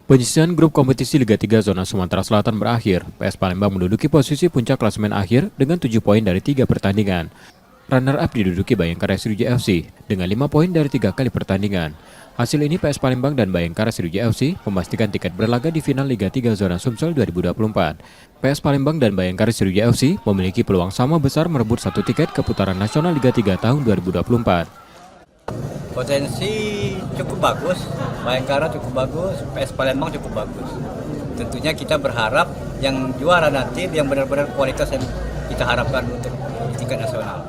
Penyisihan grup kompetisi Liga 3 Zona Sumatera Selatan berakhir. PS Palembang menduduki posisi puncak klasemen akhir dengan 7 poin dari 3 pertandingan. Runner-up diduduki Bayangkara Sriwijaya FC dengan 5 poin dari 3 kali pertandingan. Hasil ini PS Palembang dan Bayangkara Sriwijaya FC memastikan tiket berlaga di final Liga 3 Zona Sumsel 2024. PS Palembang dan Bayangkara Sriwijaya FC memiliki peluang sama besar merebut satu tiket ke putaran nasional Liga 3 tahun 2024. Potensi cukup bagus, Bayangkara cukup bagus, PS Palembang cukup bagus. Tentunya kita berharap yang juara nanti yang benar-benar kualitas yang kita harapkan untuk di tingkat nasional.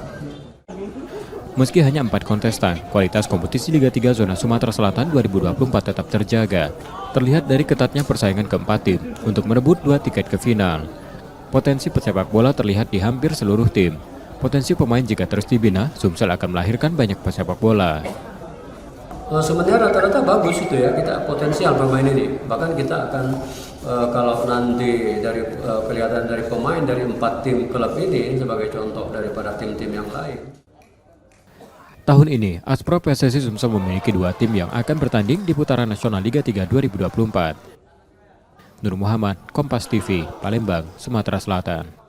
Meski hanya 4 kontestan, kualitas kompetisi Liga 3 Zona Sumatera Selatan 2024 tetap terjaga. Terlihat dari ketatnya persaingan keempat tim untuk merebut 2 tiket ke final. Potensi pesepak bola terlihat di hampir seluruh tim. Potensi pemain jika terus dibina, Sumsel akan melahirkan banyak pesepak bola. Sebenarnya rata-rata bagus itu ya, kita potensial pemain ini. Bahkan kita akan kalau nanti dari kelihatan dari pemain dari 4 tim klub ini sebagai contoh daripada tim-tim yang lain. Tahun ini, Aspro PSSI Sumsel memiliki 2 tim yang akan bertanding di putaran nasional Liga 3 2024. Nur Muhammad, Kompas TV, Palembang, Sumatera Selatan.